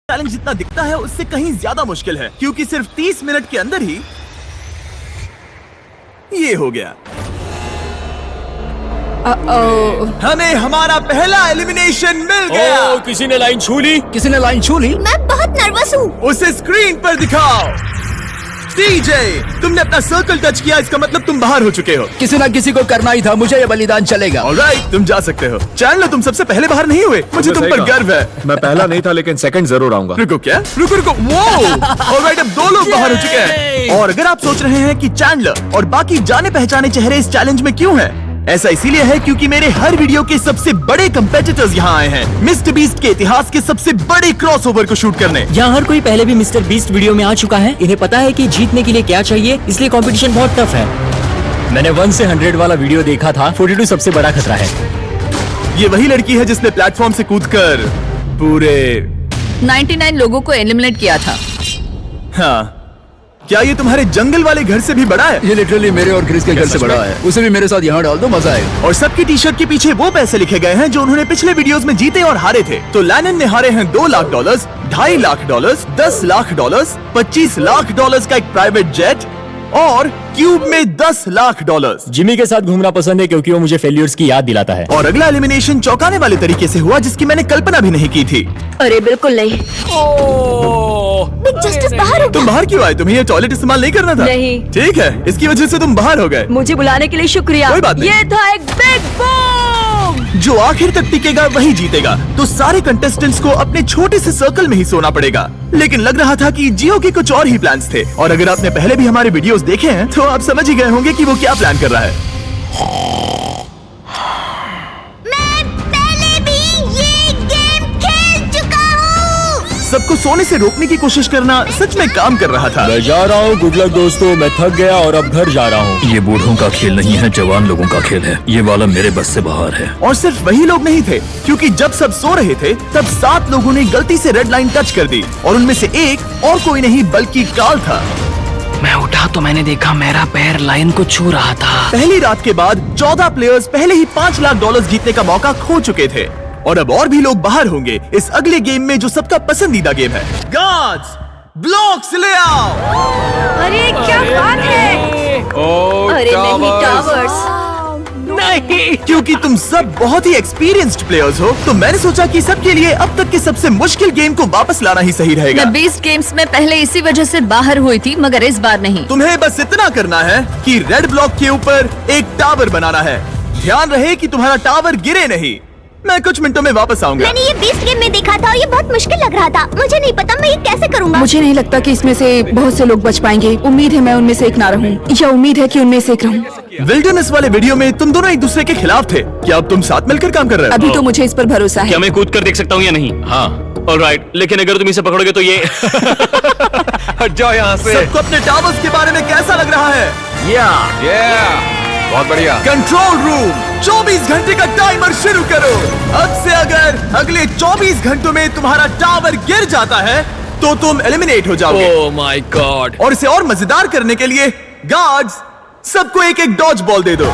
Challenge जितना दिखता है उससे कहीं ज्यादा मुश्किल है, क्योंकि सिर्फ 30 मिनट के अंदर ही ये हो गया। हमें हमारा पहला एलिमिनेशन मिल गया। किसी ने लाइन छू ली। मैं बहुत नर्वस हूँ। उसे स्क्रीन पर दिखाओ। डीजे, तुमने अपना सर्कल टच किया, इसका मतलब तुम बाहर हो चुके हो। किसी न किसी को करना ही था, मुझे ये बलिदान चलेगा। ऑलराइट, तुम जा सकते हो। चैनल, तुम सबसे पहले बाहर नहीं हुए, मुझे तुम पर गर्व है। मैं पहला नहीं था, लेकिन सेकंड जरूर आऊंगा। रुको, क्या? रुको। वो ऑलराइट, अब 2 लोग बाहर हो चुके हैं। और अगर आप सोच रहे हैं कि चैनलर और बाकी जाने पहचाने चेहरे इस चैलेंज में क्यों हैं, ऐसा इसीलिए है क्योंकि मेरे हर वीडियो के सबसे बड़े कंपेटिटर्स यहाँ आए हैं, मिस्टर बीस्ट के इतिहास के सबसे बड़े क्रॉसओवर को शूट करने। यहाँ हर कोई पहले भी मिस्टर बीस्ट वीडियो में आ चुका है। इन्हें पता है कि जीतने के लिए क्या चाहिए, इसलिए कंपटीशन बहुत टफ है। मैंने 1 से 100 वाला वीडियो देखा था। 42 सबसे बड़ा खतरा है। ये वही लड़की है जिसने प्लेटफॉर्म से कूदकर पूरे 99 लोगों को एलिमिनेट किया था। हाँ, क्या ये तुम्हारे जंगल वाले घर से भी बड़ा है? ये लिटरली मेरे और क्रिस के घर से बड़ा है। उसे भी मेरे साथ यहाँ डाल दो, मजा आएगा। और सबकी टी शर्ट के पीछे वो पैसे लिखे गए हैं जो उन्होंने पिछले वीडियोस में जीते और हारे थे। तो लैनन ने हारे हैं $2 लाख, $2.5 लाख, $10 लाख, $25 लाख का एक प्राइवेट जेट और क्यूब में $10 लाख। जिमी के साथ घूमना पसंद है क्योंकि वो मुझे फेलियर्स की याद दिलाता है। और अगला एलिमिनेशन चौंकाने वाले तरीके से हुआ, जिसकी मैंने कल्पना भी नहीं की थी। अरे बिल्कुल नहीं। बिग जस्टिस बाहर हो तुम बाहर क्यों आए? तुम्हें ये टॉयलेट इस्तेमाल नहीं करना था? नहीं। ठीक है, इसकी वजह से तुम बाहर हो गए। मुझे बुलाने के लिए शुक्रिया। कोई बात नहीं। ये था एक बिग बूम। जो आखिर तक टिकेगा वही जीतेगा। तो सारे कंटेस्टेंट्स को अपने छोटे से सर्कल में ही सोना पड़ेगा। लेकिन लग रहा था कि जियो के कुछ और ही प्लान्स थे। और अगर आपने पहले भी हमारे वीडियोस देखे हैं तो आप समझ ही गए होंगे कि वो क्या प्लान कर रहा है। मैं पहले भी ये गेम खेल चुका हूँ। सबको सोने से रोकने की कोशिश करना सच में काम कर रहा था। मैं जा रहा हूँ। गुड लक दोस्तों, मैं थक गया और अब घर जा रहा हूँ। ये बूढ़ों का खेल नहीं है, जवान लोगों का खेल है। ये वाला मेरे बस से बाहर है। और सिर्फ वही लोग नहीं थे, क्योंकि जब सब सो रहे थे तब 7 लोगों ने गलती से रेड लाइन टच कर दी। और उनमें से एक और कोई नहीं बल्कि कार्ल था। मैं उठा तो मैंने देखा मेरा पैर लाइन को छू रहा था। पहली रात के बाद 14 प्लेयर्स पहले ही $5 लाख जीतने का मौका खो चुके थे। और अब और भी लोग बाहर होंगे इस अगले गेम में, जो सबका पसंदीदा गेम है। गार्ड्स, ब्लॉक्स ले आओ। अरे क्या बात है? अरे नहीं, टावर्स नहीं, क्योंकि तुम सब बहुत ही एक्सपीरियंस्ड प्लेयर्स हो, तो मैंने सोचा कि सबके लिए अब तक के सबसे मुश्किल गेम को वापस लाना ही सही रहेगा। मैं 20 गेम्स में पहले इसी वजह से बाहर हुई थी, मगर इस बार नहीं। तुम्हें बस इतना करना है कि रेड ब्लॉक के ऊपर एक टावर बनाना है। ध्यान रहे कि तुम्हारा टावर गिरे नहीं। मैं कुछ मिनटों में वापस आऊंगा। मैंने ये 20 गेम में देखा था और ये बहुत मुश्किल लग रहा था। मुझे नहीं पता मैं ये कैसे करूँगा। मुझे नहीं लगता कि इसमें से बहुत से लोग बच पाएंगे। उम्मीद है मैं उनमें से एक ना रहूं, या उम्मीद है कि उनमें से एक रहूं। विल्डरनेस वाले वीडियो में तुम दोनों एक दूसरे के खिलाफ थे। क्या अब तुम साथ मिलकर काम कर रहे हो? अभी तो मुझे इस पर भरोसा है। क्या मैं कूद कर देख सकता हूँ या नहीं? हाँ, ऑलराइट। लेकिन अगर तुम इसे पकड़ोगे तो ये हट जाओ यहाँ से। सबको अपने टावर्स के बारे में कैसा लग रहा है? बहुत बढ़िया। कंट्रोल रूम, 24 घंटे का टाइमर शुरू करो। अब से अगर अगले 24 घंटों में तुम्हारा टावर गिर जाता है तो तुम एलिमिनेट हो जाओगे। ओह माय गॉड। और इसे और मजेदार करने के लिए गार्ड्स, सबको एक एक डॉज बॉल दे दो।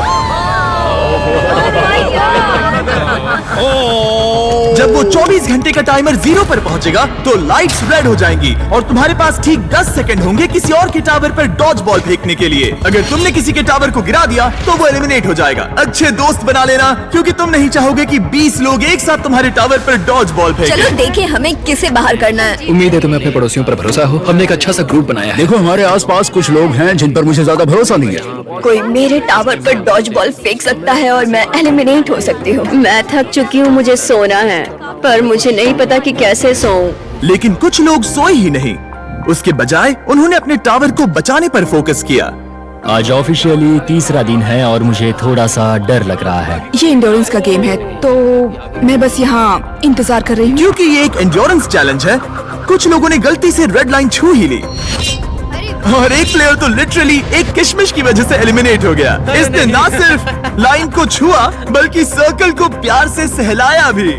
जब वो 24 घंटे का टाइमर 0 पर पहुंचेगा तो लाइट्स रेड हो जाएंगी और तुम्हारे पास ठीक 10 सेकंड होंगे किसी और के टावर पर डॉज बॉल फेंकने के लिए। अगर तुमने किसी के टावर को गिरा दिया तो वो एलिमिनेट हो जाएगा। अच्छे दोस्त बना लेना, क्योंकि तुम नहीं चाहोगे कि 20 लोग एक साथ तुम्हारे टावर पर डॉज बॉल फेंकें। चलो देखें हमें किसे बाहर करना है। उम्मीद है तुम्हें अपने पड़ोसियों पर भरोसा हो। हमने एक अच्छा सा ग्रुप बनाया है। देखो, हमारे आसपास कुछ लोग हैं जिन पर मुझे ज्यादा भरोसा नहीं है। कोई मेरे टावर पर डॉज बॉल फेंक सकता है और मैं एलिमिनेट हो सकती हूँ। मैं थक चुकी हूँ, मुझे सोना है, पर मुझे नहीं पता कि कैसे सोऊं। लेकिन कुछ लोग सोए ही नहीं, उसके बजाय उन्होंने अपने टावर को बचाने पर फोकस किया। आज ऑफिशियली तीसरा दिन है और मुझे थोड़ा सा डर लग रहा है। ये इंडोरेंस का गेम है, तो मैं बस यहाँ इंतजार कर रही हूँ। क्योंकि ये एक एंड्योरेंस चैलेंज है, कुछ लोगों ने गलती से रेड लाइन छू ही ली और एक प्लेयर तो लिटरली एक किशमिश की वजह से एलिमिनेट हो गया। इसने ना सिर्फ लाइन को छुआ बल्कि सर्कल को प्यार से सहलाया भी। वो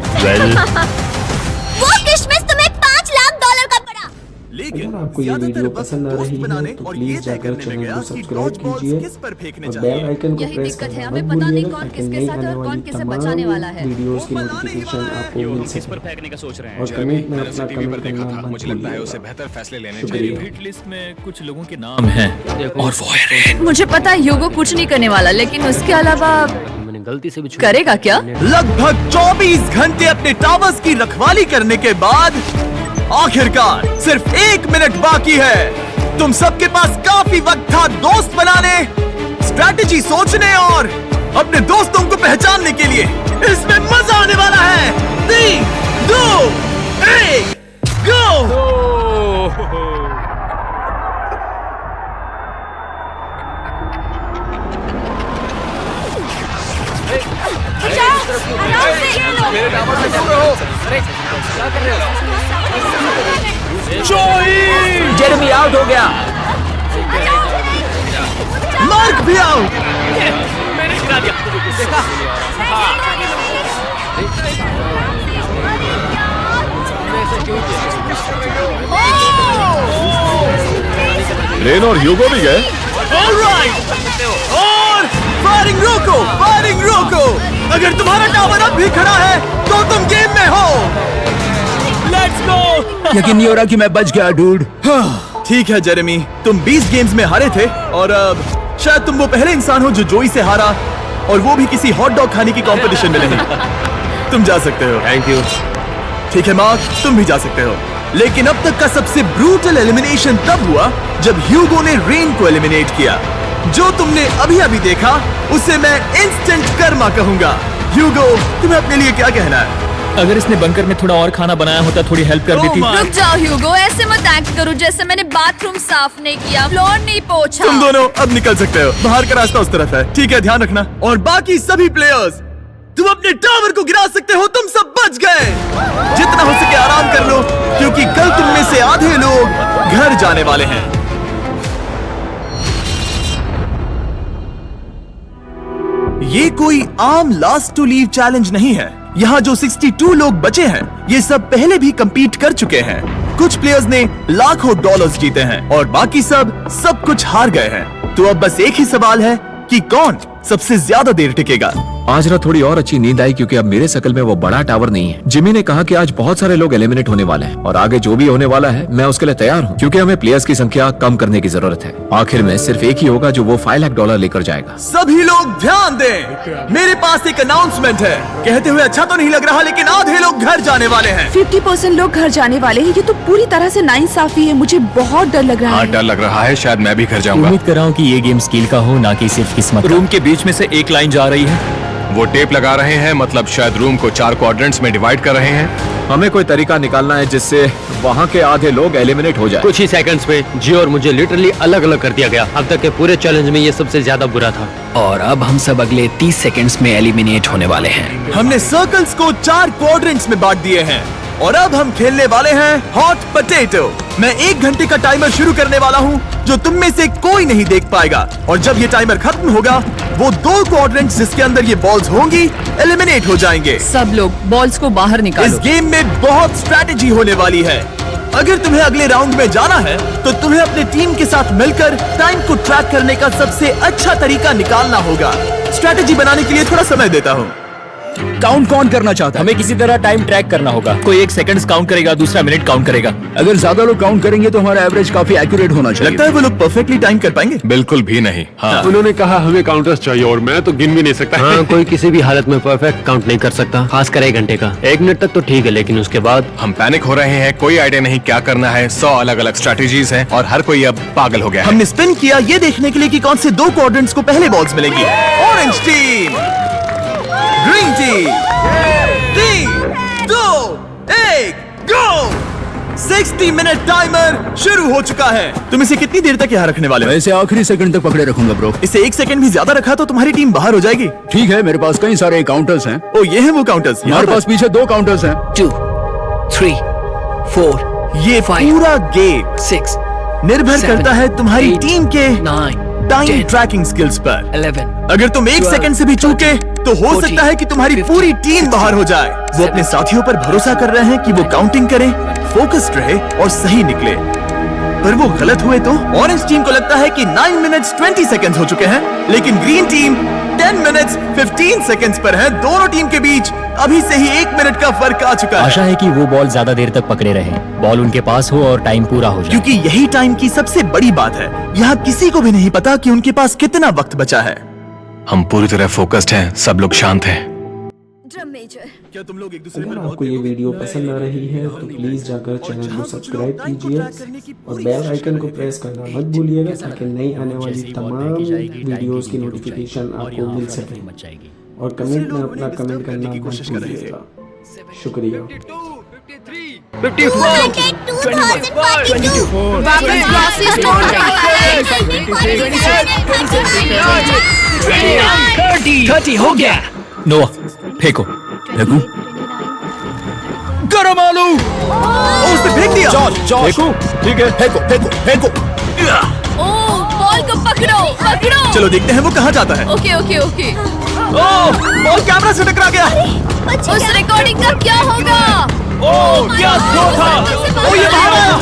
किशमिश तुम्हें $5 लाख का पड़ा। लेकिन आपको ये वीडियो पसंद आ रही है तो प्लीज जाकर चैनल को सब्सक्राइब कीजिए और बेल आइकन को प्रेस करना मत भूलिएगा ताकि नई आने वाली तमाम वीडियोस की नोटिफिकेशन आपको मिल सके। और कमेंट में अपना कमेंट करना मत भूलिएगा। बेहतर फैसले लेने शुक्रिया। हिट लिस्ट में कुछ लोगों के नाम हैं और वो है रेन। मुझे पता है ह्यूगो कुछ नहीं करने वाला, लेकिन उसके अलावा मैंने गलती से भी करेगा क्या? लगभग 24 घंटे अपने टावर्स की रखवाली करने के बाद आखिरकार सिर्फ 1 मिनट बाकी है। तुम सबके पास काफी वक्त था दोस्त बनाने, स्ट्रैटेजी सोचने और अपने दोस्तों को पहचानने के लिए। इसमें मजा आने वाला है। 3, 2, 1, गो! जेरेमी आउट हो गया। मार्क भी आउट। मैंने गिरा दिया। रेन और ह्यूगो भी गए। ऑलराइट, और फायरिंग रोको, फायरिंग रोको। अगर तुम्हारा टावर अब भी खड़ा है तो तुम गेम में हो। Let's go. यकीन नहीं हो रहा कि मैं बच गया डूड। ठीक है जेरेमी, तुम 20 गेम्स में हारे थे और अब शायद तुम वो पहले इंसान हो जो जोई से हारा, और वो भी किसी हॉट डॉग खाने की कंपटीशन में नहीं। तुम जा सकते हो। Thank you. ठीक है मार्क, तुम भी जा सकते हो। लेकिन अब तक का सबसे ब्रूटल एलिमिनेशन तब हुआ जब ह्यूगो ने रेन को एलिमिनेट किया। जो तुमने अभी अभी देखा उसे मैं इंस्टेंट कर्मा कहूंगा। ह्यूगो, तुम्हें अपने लिए क्या कहना है? अगर इसने बंकर में थोड़ा और खाना बनाया होता थोड़ी हेल्प कर देती। रुक जाओ ह्यूगो, ऐसे मत एक्ट करो जैसे मैंने बाथरूम साफ नहीं किया, फ्लोर नहीं पोंछा। तुम दोनों अब निकल सकते हो। बाहर का रास्ता उस तरफ है। ठीक है, ध्यान रखना। और बाकी सभी प्लेयर्स, तुम अपने टावर को गिरा सकते हो। तुम सब बच गए। जितना हो सके आराम कर लो, क्योंकि कल तुम में से आधे लोग घर जाने वाले हैं। ये कोई आम लास्ट टू लीव चैलेंज नहीं है। यहाँ जो 62 लोग बचे हैं, ये सब पहले भी compete कर चुके हैं। कुछ प्लेयर्स ने लाखों डॉलर्स जीते हैं और बाकी सब कुछ हार गए हैं। तो अब बस एक ही सवाल है कि कौन सबसे ज्यादा देर टिकेगा। आज रात थोड़ी और अच्छी नींद आई क्योंकि अब मेरे शकल में वो बड़ा टावर नहीं है। जिमी ने कहा कि आज बहुत सारे लोग एलिमिनेट होने वाले हैं और आगे जो भी होने वाला है मैं उसके लिए तैयार हूँ, क्योंकि हमें प्लेयर्स की संख्या कम करने की जरूरत है। आखिर में सिर्फ एक ही होगा जो वो $5 लाख लेकर जाएगा। सभी लोग ध्यान दें, मेरे पास एक अनाउंसमेंट है। कहते हुए अच्छा तो नहीं लग रहा, लेकिन आधे लोग घर जाने वाले हैं। 50% लोग घर जाने वाले हैं। ये तो पूरी तरह से नाइंसाफी है। मुझे बहुत डर लग रहा है। डर लग रहा है, शायद मैं भी घर जाऊंगा। उम्मीद कर रहा हूँ कि ये गेम स्किल का हो, ना कि सिर्फ किस्मत। रूम के बीच में से एक लाइन जा रही है। वो टेप लगा रहे हैं, मतलब शायद रूम को 4 क्वाड्रेंट्स में डिवाइड कर रहे हैं। हमें कोई तरीका निकालना है जिससे वहाँ के आधे लोग एलिमिनेट हो जाए। कुछ ही सेकंड्स में जियो और मुझे लिटरली अलग अलग कर दिया गया। अब तक के पूरे चैलेंज में ये सबसे ज्यादा बुरा था। और अब हम सब अगले 30 सेकंड्स में एलिमिनेट होने वाले हैं। हमने सर्कल्स को 4 क्वाड्रेंट्स में बांट दिए हैं और अब हम खेलने वाले हैं हॉट पोटैटो। मैं 1 घंटे का टाइमर शुरू करने वाला हूँ जो तुम में से कोई नहीं देख पाएगा, और जब ये टाइमर खत्म होगा वो 2 क्वाड्रेंट्स जिसके अंदर ये बॉल्स होंगी एलिमिनेट हो जाएंगे। सब लोग बॉल्स को बाहर इस निकालो। गेम में बहुत स्ट्रैटेजी होने वाली है। अगर तुम्हें अगले राउंड में जाना है तो तुम्हें अपने टीम के साथ मिलकर टाइम को ट्रैक करने का सबसे अच्छा तरीका निकालना होगा। स्ट्रैटेजी बनाने के लिए थोड़ा समय देता हूँ। काउंट कौन करना चाहता है? हमें किसी तरह टाइम ट्रैक करना होगा। कोई 1 सेकंड्स काउंट करेगा, दूसरा मिनट काउंट करेगा। अगर ज्यादा लोग काउंट करेंगे तो हमारा एवरेज काफी एक्यूरेट होना चाहिए। लगता है वो लोग परफेक्टली टाइम कर पाएंगे। बिल्कुल भी नहीं। हाँ। उन्होंने कहा हमें काउंटर्स चाहिए और मैं तो गिन भी नहीं सकता। हाँ, कोई किसी भी हालत में परफेक्ट काउंट नहीं कर सकता, खासकर 1 घंटे का। 1 मिनट तक तो ठीक है, लेकिन उसके बाद हम पैनिक हो रहे हैं। कोई आइडिया नहीं क्या करना है। 100 अलग अलग स्ट्रैटेजीज हैं और हर कोई अब पागल हो गया है। हमने स्पिन किया ये देखने के लिए कि कौन से 2 क्वाड्रेंट्स को पहले बॉल्स मिलेंगी। Orange team, green team. 3, 2, 1, गो! 60 मिनट टाइमर शुरू हो चुका है। तुम इसे कितनी देर तक यहाँ रखने वाले हो? वैसे आखिरी सेकंड तक पकड़े रखूंगा ब्रो। इसे 1 सेकंड भी ज्यादा रखा तो तुम्हारी टीम बाहर हो जाएगी। ठीक है, मेरे पास कई सारे काउंटर्स हैं। ओ, ये है वो काउंटर्स। हमारे पास पीछे 2 काउंटर्स हैं। 2, 3, 4, ये 5, पूरा गेम 6 निर्भर 7, करता है तुम्हारी 8, टीम के 9, टाइम 10, ट्रैकिंग स्किल्स पर। 11। अगर तुम 1 12, सेकंड से भी चूके तो हो 14, सकता है कि तुम्हारी 15, पूरी टीम बाहर हो जाए। वो अपने साथियों पर भरोसा कर रहे हैं कि वो काउंटिंग करें, फोकस्ड रहे और सही निकले। पर वो गलत हुए तो ऑरेंज टीम को लगता है कि 9 मिनट्स 20 सेकंड्स हो चुके हैं, लेकिन ग्रीन टीम 10 मिनट्स 15 सेकंड्स पर है। दोनों टीम के बीच अभी से ही 1 मिनट का फर्क आ चुका है। आशा है कि वो बॉल ज्यादा देर तक पकड़े रहे, बॉल उनके पास हो और टाइम पूरा हो जाए। क्योंकि यही टाइम की सबसे बड़ी बात है। यहाँ किसी को भी नहीं पता कि उनके पास कितना वक्त बचा है। हम पूरी तरह फोकस्ड हैं, सब लोग शांत हैं। Drum major. क्या तुम लोग एक दूसरे अगर पर आपको ये वीडियो पसंद आ रही है तो प्लीज़ जाकर चैनल को सब्सक्राइब कीजिए और बेल आइकन को प्रेस करना मत भूलिएगा ताकि नई आने वाली तमाम वीडियोस की नोटिफिकेशन आपको मिल सके। और कमेंट में अपना कमेंट करना मत भूलिएगा। शुक्रिया। 30 हो गया। नोआ फेंको। फेंकू। गरम आलू। उसने फेंक दिया। फेंकू। ठीक है, फेंको फेंको फेंको। बॉल को पकड़ो पकड़ो। चलो देखते हैं वो कहाँ जाता है। Okay okay okay. Ball camera से टकरा गया। उस रिकॉर्डिंग का क्या होगा? क्या थ्रो था? ये बाहर आया।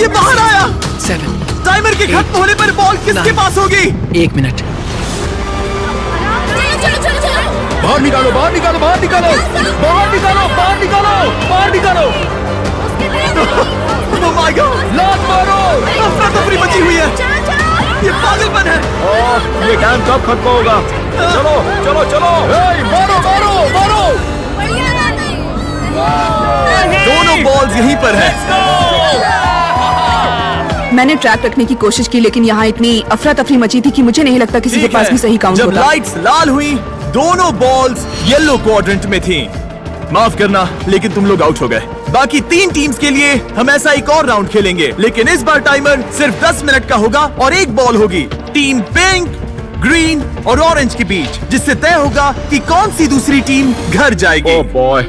ये बाहर आया। 7 टाइमर के खत्म होने पर बॉल किसके पास होगी? 1 मिनट। चलो चलो चलो चलो। बाहर निकालो, बाहर निकालो, बाहर निकालो, बाहर निकालो, बाहर निकालो, बाहर निकालो। Oh my God! लात मारो। अफरा तफरी मची हुई है। ये पागलपन है। ये टाइम कब खत्म होगा? चलो चलो चलो। मारो मारो मारो। दोनों बॉल्स यहीं पर है। मैंने ट्रैक रखने की कोशिश की लेकिन यहाँ इतनी अफरा तफरी मची थी कि मुझे नहीं लगता किसी के ठीक पास है। भी सही काउंट जब होता। लाइट्स लाल हुई, दोनों बॉल्स येलो क्वाड्रेंट में थीं। माफ करना, लेकिन तुम लोग आउट हो गए। बाकी 3 टीम्स के लिए हम ऐसा एक और राउंड खेलेंगे, लेकिन इस बार टाइमर सिर्फ 10 मिनट का होगा और एक बॉल होगी टीम पिंक, ग्रीन और ऑरेंज के बीच, जिससे तय होगा कि कौन सी दूसरी टीम घर जाएगी। Oh boy.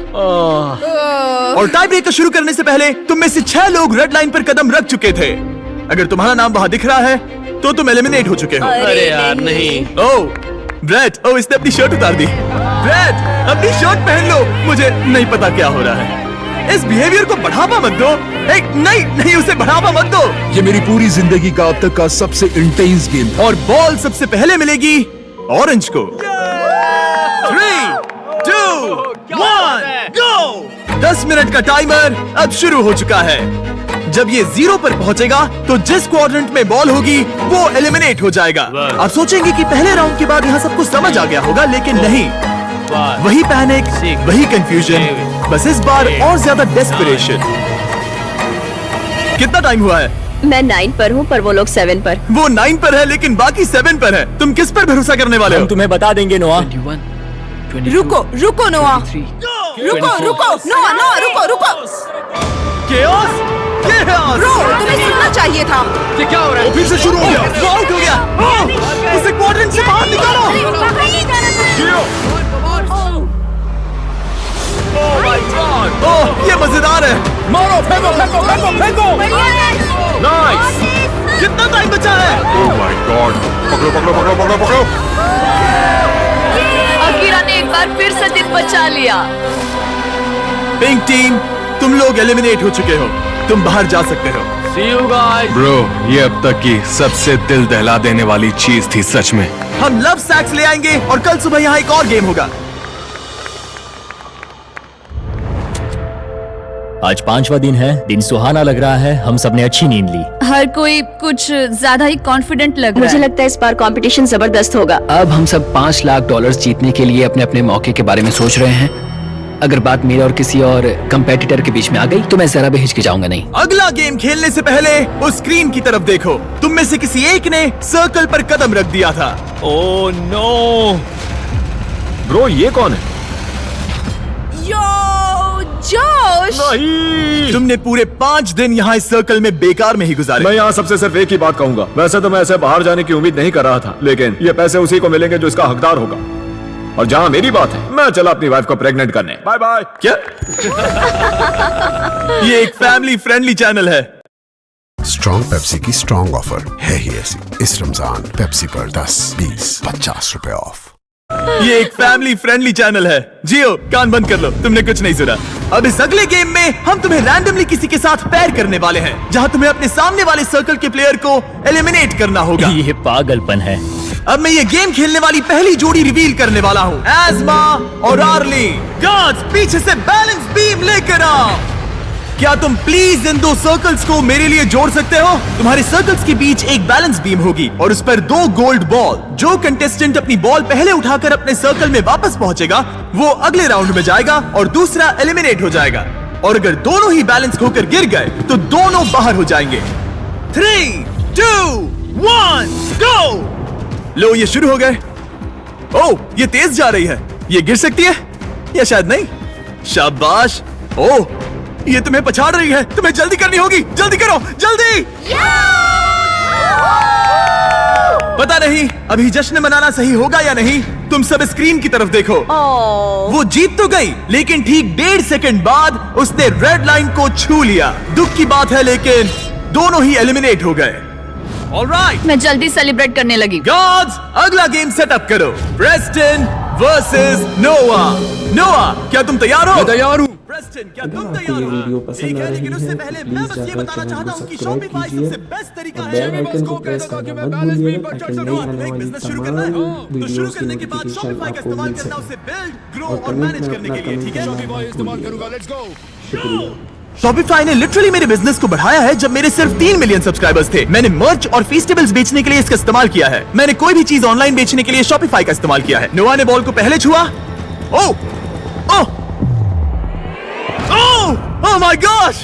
और टाई ब्रेकर शुरू करने से पहले तुम में से 6 लोग रेड लाइन पर कदम रख चुके थे। अगर तुम्हारा नाम वहां दिख रहा है तो तुम एलिमिनेट हो चुके हो। अरे यार नहीं। ओह ब्रेट, ओह इसने अपनी शर्ट उतार दी। ब्रेट, अपनी शर्ट पहन लो। मुझे नहीं पता क्या हो रहा है। इस बिहेवियर को बढ़ावा मत दो। नहीं नहीं, उसे बढ़ावा मत दो। ये मेरी पूरी जिंदगी का अब तक का सबसे इंटेंस गेम था। और बॉल सबसे पहले मिलेगी ऑरेंज को। 3, 2, 1, गो। 10 मिनट का टाइमर अब शुरू हो चुका है। जब ये 0 पर पहुंचेगा तो जिस क्वाड्रेंट में बॉल होगी वो एलिमिनेट हो जाएगा। आप सोचेंगे कि पहले राउंड के बाद यहाँ सब कुछ समझ आ गया होगा, लेकिन नहीं। वही पैनिक, वही कंफ्यूजन, बस इस बार और ज्यादा डेस्परेशन। कितना टाइम हुआ है? मैं 9 पर हूँ पर वो लोग 7 पर। वो 9 पर है लेकिन बाकी 7 पर है। तुम किस पर भरोसा करने वाले हो? हम तुम्हें बता देंगे नोआ। 21, 22, रुको रुको नोआ। 23, रुको रुको नोआ नोआ रुको रुको। केओस? केओस! ब्रो तुम्हें सुनना चाहिए था। ये क्या हो रहा है? फिर से शुरू हो गया। वो आउट हो गया। उसे क्वाड्रेंट से बाहर निकालो। ओह, ये मजेदार है। मारो, फेंको फेंको फेंको फेंको। नाइस। कितना टाइम बचा है? Oh my God. पकड़ो पकड़ो पकड़ो पकड़ो पकड़ो। अकीरा ने एक बार फिर से दिन बचा लिया। पिंक टीम, तुम लोग एलिमिनेट हो चुके हो। तुम बाहर जा सकते हो। See you guys. ब्रो, ये अब तक की सबसे दिल दहला देने वाली चीज थी सच में। हम लव सैक्स ले आएंगे और कल सुबह यहाँ एक और गेम होगा। आज 5वां दिन है, दिन सुहाना लग रहा है। हम सब ने अच्छी नींद ली। हर कोई कुछ ज्यादा ही कॉन्फिडेंट लग रहा है। मुझे लगता है इस बार कंपटीशन जबरदस्त होगा। अब हम सब $5 लाख जीतने के लिए अपने अपने मौके के बारे में सोच रहे हैं। अगर बात मेरे और किसी और कंपेटिटर के बीच में आ गई तो मैं जरा भी हिचकिचाऊंगा नहीं। अगला गेम खेलने से पहले उस स्क्रीन की तरफ देखो। तुम में से किसी एक ने सर्कल पर कदम रख दिया था। Oh no. ब्रो ये कौन है? यो जोश। नहीं। तुमने पूरे 5 दिन यहाँ इस सर्कल में बेकार में ही गुजारे। मैं यहाँ सबसे सिर्फ एक ही बात कहूंगा। वैसे तो मैं ऐसे बाहर जाने की उम्मीद नहीं कर रहा था, लेकिन ये पैसे उसी को मिलेंगे जो इसका हकदार होगा। और जहाँ मेरी बात है, मैं चला अपनी वाइफ को प्रेग्नेंट करने। Bye bye. क्या? ये एक फैमिली फ्रेंडली चैनल है। स्ट्रॉन्ग पेप्सी की स्ट्रॉन्ग ऑफर है ही ऐसी। इस रमजान पेप्सी पर 10, 20, 50 रुपए ऑफ। ये एक फैमिली फ्रेंडली चैनल है। जियो, कान बंद कर लो, तुमने कुछ नहीं सुना। अब इस अगले गेम में हम तुम्हें रैंडमली किसी के साथ पैर करने वाले हैं, जहां तुम्हें अपने सामने वाले सर्कल के प्लेयर को एलिमिनेट करना होगा। ये पागलपन है। अब मैं ये गेम खेलने वाली पहली जोड़ी रिवील करने वाला हूँ, एज़मा और आर्ली। गार्ड्स, पीछे से बैलेंस बीम लेकर आओ। क्या तुम प्लीज इन दो सर्कल्स को मेरे लिए जोड़ सकते हो? तुम्हारे सर्कल्स के बीच एक बैलेंस बीम होगी और उस पर 2 गोल्ड बॉल। जो कंटेस्टेंट अपनी बॉल पहले उठाकर अपने सर्कल में वापस पहुंचेगा, वो अगले राउंड में जाएगा और दूसरा एलिमिनेट हो जाएगा। और अगर दोनों ही बैलेंस होकर गिर गए तो दोनों बाहर हो जाएंगे। 3, 2, 1, गो। लो, ये शुरू हो गए। ओह, ये तेज जा रही है। ये गिर सकती है या शायद नहीं। शाबाश। ओह, ये तुम्हें पछाड़ रही है। तुम्हें जल्दी करनी होगी। जल्दी करो, जल्दी। पता नहीं अभी जश्न मनाना सही होगा या नहीं। तुम सब स्क्रीन की तरफ देखो। वो जीत तो गई, लेकिन ठीक 1.5 सेकंड बाद उसने रेड लाइन को छू लिया। दुख की बात है, लेकिन दोनों ही एलिमिनेट हो गए। ऑलराइट, मैं जल्दी सेलिब्रेट करने लगी। गॉड्स, अगला गेम सेटअप करो। प्रेस्टन वर्सेस नोआ। नोआ, क्या तुम तैयार हो? मैं तैयार हूँ। प्रेस्टन, क्या अगर तुम आपको तैयार ये हो? वीडियो पसंद ठीक आ है, रही लेकिन उससे है पहले तो मैं प्लीज बस ये जाकर बताना चैनल चाहता को हूँ कि सब्सक्राइब Shopify कीजिए सबसे बेस्ट तरीका और है बेल आइकन को प्रेस करना मत भूलिएगा ताकि नई आने वाली तमाम वीडियोस की नोटिफिकेशन आपको मिल सके। और कमेंट में अपना कमेंट करना मत भूलिएगा। शुक्रिया। Shopify ने लिटरली मेरे बिजनेस को बढ़ाया है जब मेरे सिर्फ 3 मिलियन सब्सक्राइबर्स थे। मैंने मर्च और फेस्टिवल्स बेचने के लिए इसका इस्तेमाल किया है। मैंने कोई भी चीज ऑनलाइन बेचने के लिए Shopify का इस्तेमाल किया है। नोआ ने बॉल को पहले छुआ। ओह, ओह, ओह माय गॉश,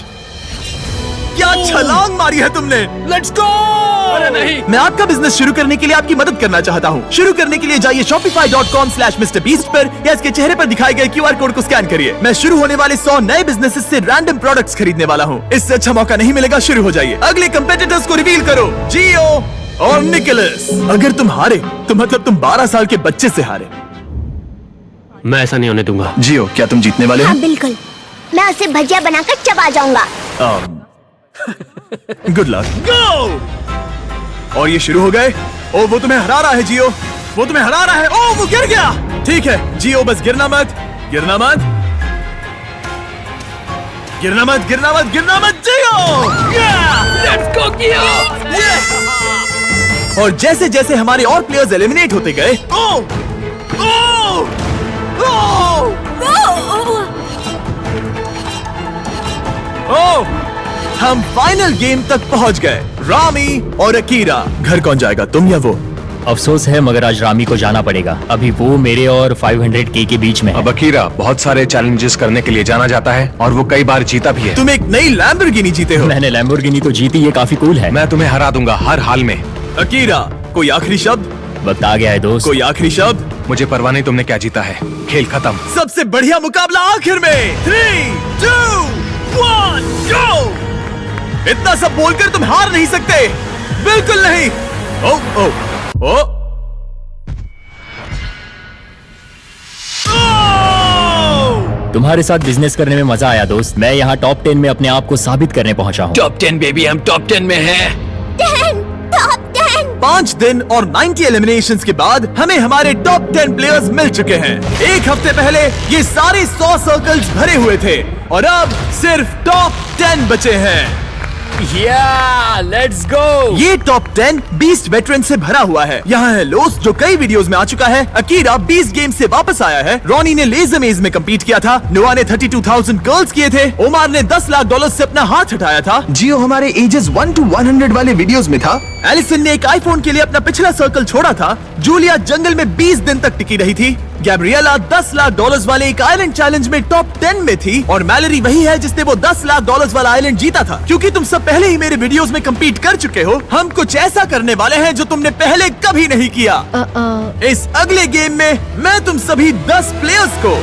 क्या छलांग मारी है तुमने। Let's go. अरे नहीं। मैं आपका बिजनेस शुरू करने के लिए आपकी मदद करना चाहता हूँ। शुरू करने के लिए जाइए shopify.com/MrBeast पर या इसके चेहरे पर दिखाए गए QR कोड को स्कैन करिए। मैं शुरू होने वाले 100 नए बिजनेसेस से रैंडम प्रोडक्ट्स खरीदने वाला हूँ। इससे अच्छा मौका नहीं मिलेगा। शुरू हो जाइए। अगले कंपेटिटर्स को रिवील करो, जियो और निकोलस। अगर तुम हारे तो मतलब तुम 12 साल के बच्चे से हारे। मैं ऐसा नहीं होने दूंगा। जियो, क्या तुम जीतने वाले हाँ बिल्कुल, मैं उसे भजिया बनाकर चबा जाऊंगा। Good luck. गो। और ये शुरू हो गए। ओ, वो तुम्हें हरा रहा है जियो, वो तुम्हें हरा रहा है। ओ, वो गिर गया। ठीक है जियो, बस गिरना मत, गिरना मत, गिरना मत, गिरना मत, गिरना मत जियो। लेट्स गो कियो। और जैसे जैसे हमारे और प्लेयर्स एलिमिनेट होते गए, ओ, ओ, ओ, ओ, हम फाइनल गेम तक पहुंच गए। रामी और अकीरा। घर कौन जाएगा, तुम या वो? अफसोस है मगर आज रामी को जाना पड़ेगा। अभी वो मेरे और 500K के बीच में है। अब अकीरा बहुत सारे चैलेंजेस करने के लिए जाना जाता है और वो कई बार जीता भी है। तुम एक नई लैम्बोर्गिनी जीते हो। मैंने लैम्बोर्गिनी तो जीती, ये काफी कूल है। मैं तुम्हें हरा दूंगा हर हाल में। अकीरा, कोई आखिरी शब्द? वक्त आ गया है दोस्त। कोई आखिरी शब्द? मुझे परवाह नहीं तुमने क्या जीता है। खेल खत्म। सबसे बढ़िया मुकाबला आखिर में। 3, 2, 1, गो। इतना सब बोलकर तुम हार नहीं सकते, बिल्कुल नहीं। ओ, ओ, ओ, तुम्हारे साथ बिजनेस करने में मजा आया दोस्त। मैं यहाँ टॉप 10 में अपने आप को साबित करने पहुँचा हूँ। टॉप 10 बेबी, हम टॉप 10 में हैं। 5 दिन और 90 एलिमिनेशंस के बाद हमें हमारे टॉप 10 प्लेयर्स मिल चुके हैं। एक हफ्ते पहले ये सारे 100 सर्कल्स भरे हुए थे और अब सिर्फ टॉप 10 बचे हैं। Let's go. ये टॉप 10 बीस्ट वेटरन से भरा हुआ है। यहाँ है लोस जो कई वीडियोस में आ चुका है। अकीरा 20 गेम से वापस आया है। रॉनी ने लेजर मेज में कम्पीट किया था। नोआ ने 32,000 गर्ल्स किए थे। ओमार ने $10 लाख से अपना हाथ हटाया था। जियो हमारे एजेस 1 to 100 वाले वीडियोस में था। एलिसन ने एक आईफोन के लिए अपना पिछला सर्कल छोड़ा था। जूलिया जंगल में 20 दिन तक टिकी रही थी। गैब्रिएला $10 लाख वाले एक आइलैंड चैलेंज में टॉप 10 में थी। और मैलरी वही है जिसने वो $10 लाख वाला आइलैंड जीता था। क्योंकि तुम सब पहले ही मेरे वीडियोस में कम्पीट कर चुके हो, हम कुछ ऐसा करने वाले हैं जो तुमने पहले कभी नहीं किया। इस अगले गेम में मैं तुम सभी 10 प्लेयर्स को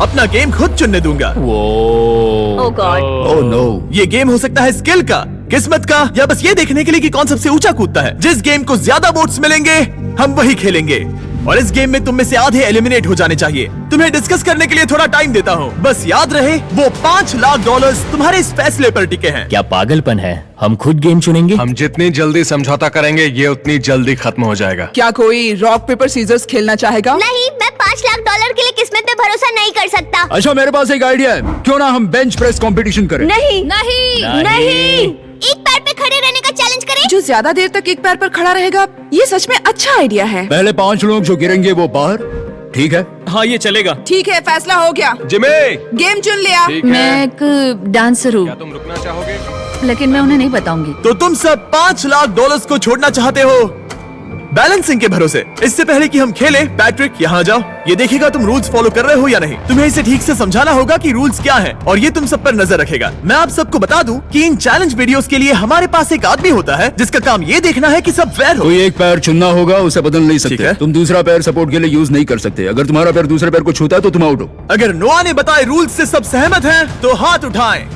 अपना गेम खुद चुनने दूंगा। Oh God. Oh no. ये गेम हो सकता है स्किल का, किस्मत का, या बस ये देखने के लिए कि कौन सबसे ऊंचा कूदता है। जिस गेम को ज्यादा वोट्स मिलेंगे हम वही खेलेंगे। और इस गेम में तुम में से आधे एलिमिनेट हो जाने चाहिए। तुम्हें डिस्कस करने के लिए थोड़ा टाइम देता हूँ। बस याद रहे वो $5 लाख तुम्हारे इस फैसले पर टिके हैं। क्या पागलपन है? हम खुद गेम चुनेंगे। हम जितनी जल्दी समझौता करेंगे ये उतनी जल्दी खत्म हो जाएगा। क्या कोई रॉक पेपर सीजर्स खेलना चाहेगा? नहीं, मैं $5 लाख के लिए किस्मत पे भरोसा नहीं कर सकता। अच्छा मेरे पास एक आइडिया है, क्यों ना हम बेंच प्रेस कंपटीशन करें? नहीं नहीं, एक पैर पे खड़े रहने का चैलेंज करें। जो ज्यादा देर तक एक पैर पर खड़ा रहेगा, ये सच में अच्छा आइडिया है। पहले 5 लोग जो गिरेंगे वो बाहर, ठीक है? हाँ ये चलेगा। ठीक है, फैसला हो गया। जिमी, गेम चुन लिया। मैं एक डांसर हूँ, क्या तुम रुकना चाहोगे? लेकिन मैं उन्हें नहीं बताऊंगी। तो तुम सब $5 लाख को छोड़ना चाहते हो बैलेंसिंग के भरोसे। इससे पहले कि हम खेलें, पैट्रिक यहाँ जाओ। ये देखेगा तुम रूल्स फॉलो कर रहे हो या नहीं। तुम्हें इसे ठीक से समझाना होगा कि रूल्स क्या हैं, और ये तुम सब पर नजर रखेगा। मैं आप सबको बता दूं कि इन चैलेंज वीडियोस के लिए हमारे पास एक आदमी होता है जिसका काम ये देखना है कि सब फेयर हो। कोई एक पैर चुनना होगा, उसे बदल नहीं ठीक सकते। है। तुम दूसरा पैर सपोर्ट के लिए यूज नहीं कर सकते। अगर तुम्हारा पैर दूसरे पैर को छूता है तो तुम आउट हो। अगर नोआ ने बताए रूल्स से सब सहमत हैं तो हाथ उठाएं।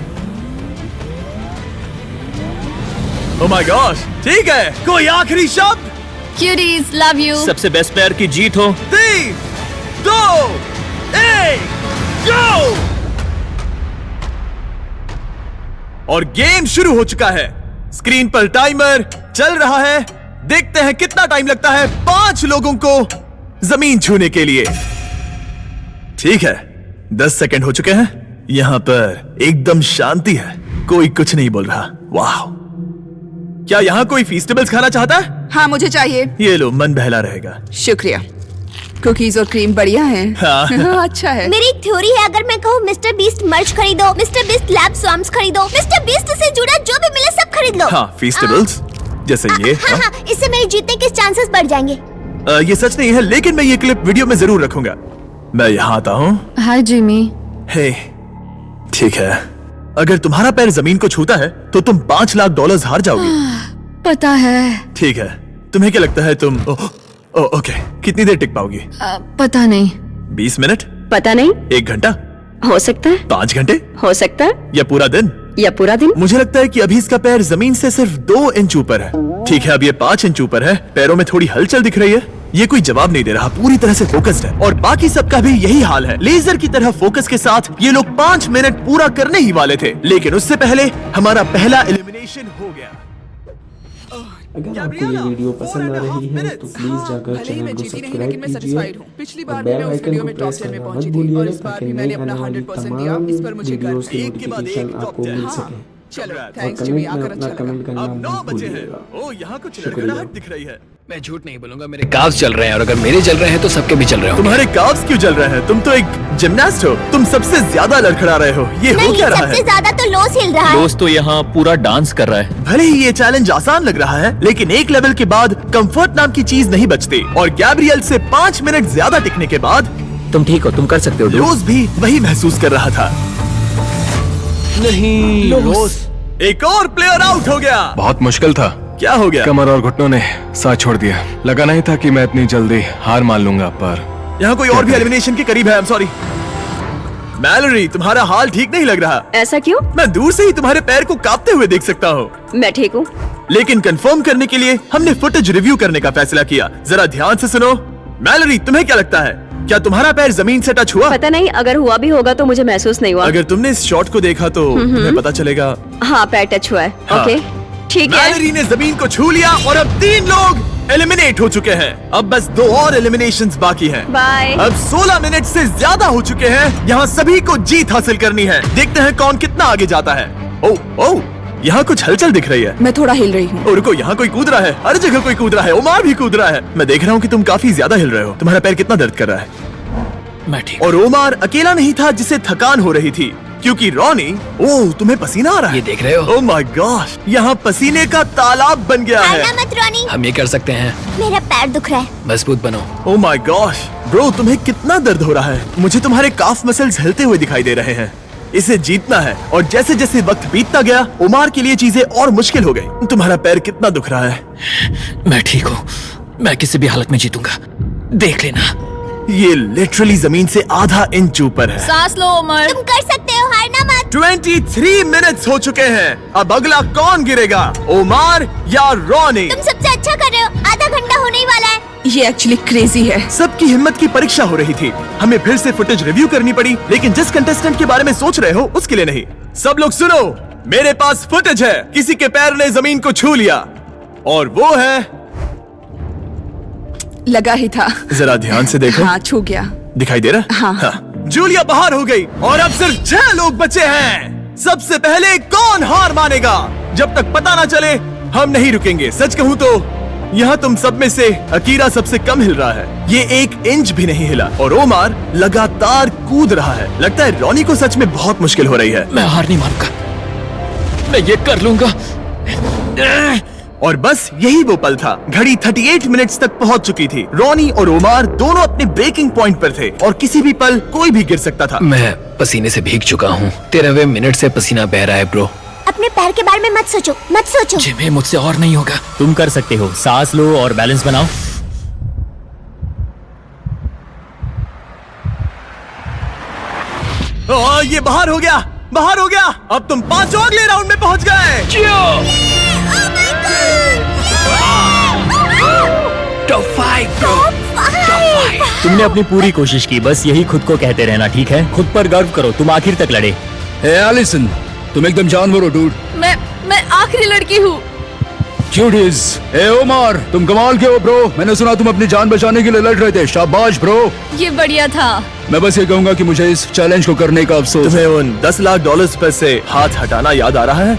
ओह माय गॉश, ठीक है। कोई आखिरी शब्द? Cuties, love you. सबसे बेस्ट प्लेयर की जीत हो। 3, 2, 1, गो! और गेम शुरू हो चुका है। स्क्रीन पर टाइमर चल रहा है। देखते हैं कितना टाइम लगता है 5 लोगों को जमीन छूने के लिए। ठीक है, 10 सेकंड हो चुके हैं। यहां पर एकदम शांति है, कोई कुछ नहीं बोल रहा। वाह, क्या यहाँ कोई फीस्टेबल्स खाना चाहता है? हाँ, मुझे चाहिए। ये लो, मन बहला रहेगा। शुक्रिया। कुकीज और क्रीम बढ़िया है। हाँ। अच्छा है। मेरी एक थ्योरी है, अगर मैं कहूँ मिस्टर बीस्ट मर्च खरीदो, मिस्टर बीस्ट लैब स्वाम्स खरीदो, मिस्टर बीस्ट से जुड़ा जो भी मिले सब खरीद लो। हाँ, फीस्टेबल्स जैसे ये। हाँ, हाँ, इससे मेरे जीतने के चांसेस बढ़ जाएंगे। ये सच नहीं है, लेकिन मैं ये क्लिप वीडियो में जरूर रखूंगा। मैं यहाँ आता हूँ। हाय जिमी। हे, ठीक है। अगर तुम्हारा पैर जमीन को छूता है तो तुम $5 लाख हार जाओगे। पता है। ठीक है, तुम्हें क्या लगता है तुम ओके, कितनी देर टिक पाओगी? पता नहीं। 20 मिनट? पता नहीं। 1 घंटा? हो सकता है। 5 घंटे? हो सकता है। या पूरा दिन? या पूरा दिन। मुझे लगता है कि अभी इसका पैर जमीन से सिर्फ 2 इंच ऊपर है। ठीक है, अब ये 5 इंच ऊपर है। पैरों में थोड़ी हलचल दिख रही है। ये कोई जवाब नहीं दे रहा, पूरी तरह से फोकस्ड है। और बाकी सबका भी यही हाल है। लेजर की तरह फोकस के साथ ये लोग 5 मिनट पूरा करने ही वाले थे, लेकिन उससे पहले हमारा पहला एलिमिनेशन हो गया। अगर आपको ये वीडियो पसंद आ रही है तो प्लीज जाकर चैनल को सब्सक्राइब कीजिए और बेल आइकन को प्रेस करना मत भूलिएगा ताकि नई आने वाली तमाम वीडियोस की नोटिफिकेशन आपको मिल सके। चलो, और थैंक्स कमेंट जिमी, में आकर अपना अच्छा कमेंट लगा। करना अब 9 मत बजे हैं। भूलिएगा। ओ, यहाँ कुछ शुक्रिया। लड़खड़ाहट दिख रही है। मैं झूठ नहीं बोलूंगा, मेरे काव्स चल रहे हैं और अगर मेरे चल रहे हैं तो सबके भी चल रहे होंगे। तुम्हारे काव्स क्यों जल रहे हैं? तुम तो एक जिमनास्ट हो। तुम सबसे ज्यादा लड़खड़ा रहे हो। ये हो नहीं, क्या रहा सबसे है? ज्यादा तो लोस हिल रहा है। दोस्त तो यहाँ पूरा डांस कर रहा है। भले ही ये चैलेंज आसान लग रहा है, लेकिन एक लेवल के बाद कंफर्ट नाम की चीज नहीं बचती। और गैब्रियल से 5 मिनट ज्यादा टिकने के बाद तुम ठीक हो, तुम कर सकते हो। रोज भी वही महसूस कर रहा था। नहीं रोज। एक और प्लेयर आउट हो गया। बहुत मुश्किल था। क्या हो गया? कमर और घुटनों ने साथ छोड़ दिया। लगा नहीं था कि मैं इतनी जल्दी हार मान लूंगा, पर यहाँ कोई और भी एलिमिनेशन के करीब है। आई एम सॉरी मैलोरी, तुम्हारा हाल ठीक नहीं लग रहा। ऐसा क्यों? मैं दूर से ही तुम्हारे पैर को कांपते हुए देख सकता हूँ। मैं ठीक हूँ। लेकिन कंफर्म करने के लिए हमने फुटेज रिव्यू करने का फैसला किया। जरा ध्यान से सुनो। मैलोरी, तुम्हें क्या लगता है, क्या तुम्हारा पैर जमीन से टच हुआ? पता नहीं, अगर हुआ भी होगा तो मुझे महसूस नहीं हुआ। अगर तुमने इस शॉट को देखा तो तुम्हें पता चलेगा। हाँ, पैर टच हुआ है। हाँ। ओके, ठीक है। मैलोरी ने जमीन को छू लिया और अब 3 लोग एलिमिनेट हो चुके हैं। अब बस 2 और एलिमिनेशंस बाकी हैं। बाय। अब 16 मिनट से ज्यादा हो चुके हैं। यहाँ सभी को जीत हासिल करनी है। देखते हैं कौन कितना आगे जाता है। ओह, यहाँ कुछ हलचल दिख रही है। मैं थोड़ा हिल रही हूँ। रुको, यहाँ कोई कूद रहा है। हर जगह कोई कूद रहा है। ओमार भी कूद रहा है। मैं देख रहा हूँ कि तुम काफी ज्यादा हिल रहे हो। तुम्हारा पैर कितना दर्द कर रहा है? मैं ठीक। और ओमार अकेला नहीं था जिसे थकान हो रही थी, क्योंकि रॉनी, ओह, तुम्हें पसीना आ रहा है। ये देख रहे हो? ओह माय गॉश, यहाँ पसीने का तालाब बन गया है। हारना मत रॉनी। हम ये कर सकते हैं। मेरा पैर दुख रहा है। मजबूत बनो। ओह माय गॉश ब्रो, तुम्हें कितना दर्द हो रहा है। मुझे तुम्हारे काफ मसल्स हिलते हुए दिखाई दे रहे हैं। इसे जीतना है। और जैसे जैसे वक्त बीतता गया, ओमार के लिए चीजें और मुश्किल हो गई। तुम्हारा पैर कितना दुख रहा है? मैं ठीक हूँ, मैं किसी भी हालत में जीतूंगा, देख लेना। ये लिटरली जमीन से आधा इंच ऊपर है। सांस लो उमर। तुम कर सकते हो, हारना मत। 23 मिनट्स हो चुके हैं। अब अगला कौन गिरेगा, ओमार या रॉनी? तुम सबसे अच्छा कर रहे हो। आधा घंटा होने ही वाला है। ये एक्चुअली क्रेजी है। सबकी हिम्मत की परीक्षा हो रही थी। हमें फिर से फुटेज रिव्यू करनी पड़ी, लेकिन जिस कंटेस्टेंट के बारे में सोच रहे हो उसके लिए नहीं। सब लोग सुनो, मेरे पास फुटेज है। किसी के पैर ने जमीन को छू लिया और वो है, लगा ही था। जरा ध्यान से देखो। हाँ, छू गया। दिखाई दे रहा? हाँ। जूलिया बाहर हो गई और अब सिर्फ 6 लोग बचे हैं। सबसे पहले कौन हार मानेगा? जब तक पता ना चले हम नहीं रुकेंगे। सच कहूँ तो यहाँ तुम सब में से अकीरा सबसे कम हिल रहा है। ये 1 इंच भी नहीं हिला और ओमार लगातार कूद रहा है। लगता है रॉनी को सच में बहुत मुश्किल हो रही है। मैं हार नहीं मानूंगा, मैं ये कर लूंगा। और बस यही वो पल था। घड़ी 38 मिनट्स तक पहुंच चुकी थी। रॉनी और ओमार दोनों अपने ब्रेकिंग पॉइंट पर थे और किसी भी पल कोई भी गिर सकता था। मैं पसीने से भीग चुका हूँ। 13वें मिनट से पसीना बह रहा है ब्रो। अपने पैर के बारे में मत सोचो, मत सोचो। जिमी, मुझसे और नहीं होगा। तुम कर सकते हो। सांस लो और बैलेंस बनाओ। ये बाहर हो गया, बाहर हो गया। अब तुम 5 अगले राउंड में पहुंच गए। Top 5 bro, top 5। तुमने अपनी पूरी कोशिश की, बस यही खुद को कहते रहना, ठीक है? खुद पर गर्व करो, तुम आखिर तक लड़े। हे एलिसन, तुम एकदम जानवर हो डूड। मैं आखिरी लड़की हूँ। क्यूटीज। हे ओमार, तुम कमाल के हो ब्रो। मैंने सुना तुम अपनी जान बचाने के लिए लड़ रहे थे। शाबाश ब्रो। ये बढ़िया था। मैं बस ये कहूंगा कि मुझे इस चैलेंज को करने का अफसोस। तुम्हें उन $10 लाख पर से हाथ हटाना याद आ रहा है?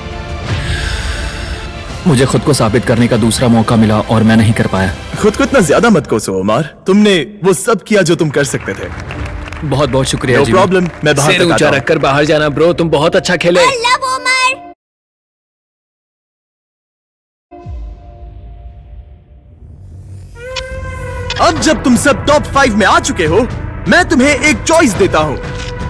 मुझे खुद को साबित करने का दूसरा मौका मिला और मैं नहीं कर पाया। खुद को इतना ज्यादा मत कोसो ओमार। तुमने वो सब किया जो तुम कर सकते थे। बहुत बहुत शुक्रिया। नो प्रॉब्लम, मैं बाहर सिर ऊंचा रखकर बाहर जाना ब्रो। तुम बहुत अच्छा खेले। I love Omar. अब जब तुम सब टॉप 5 में आ चुके हो, मैं तुम्हें एक चॉइस देता हूँ।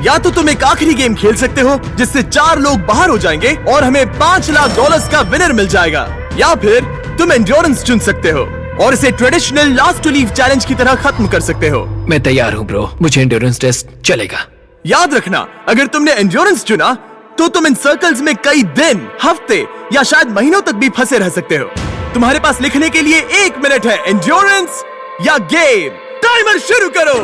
या तो तुम एक आखिरी गेम खेल सकते हो जिससे 4 लोग बाहर हो जाएंगे और हमें $5 लाख का विनर मिल जाएगा, या फिर तुम एंड्योरेंस चुन सकते हो और इसे traditional last to leave challenge की तरह खत्म कर सकते हो। मैं तैयार हूँ ब्रो, मुझे एंड्योरेंस टेस्ट चलेगा। याद रखना, अगर तुमने एंड्योरेंस चुना तो तुम इन सर्कल्स में कई दिन, हफ्ते या शायद महीनों तक भी फंसे रह सकते हो। तुम्हारे पास लिखने के लिए 1 मिनट है। एंड्योरेंस या गेम? टाइमर शुरू करो।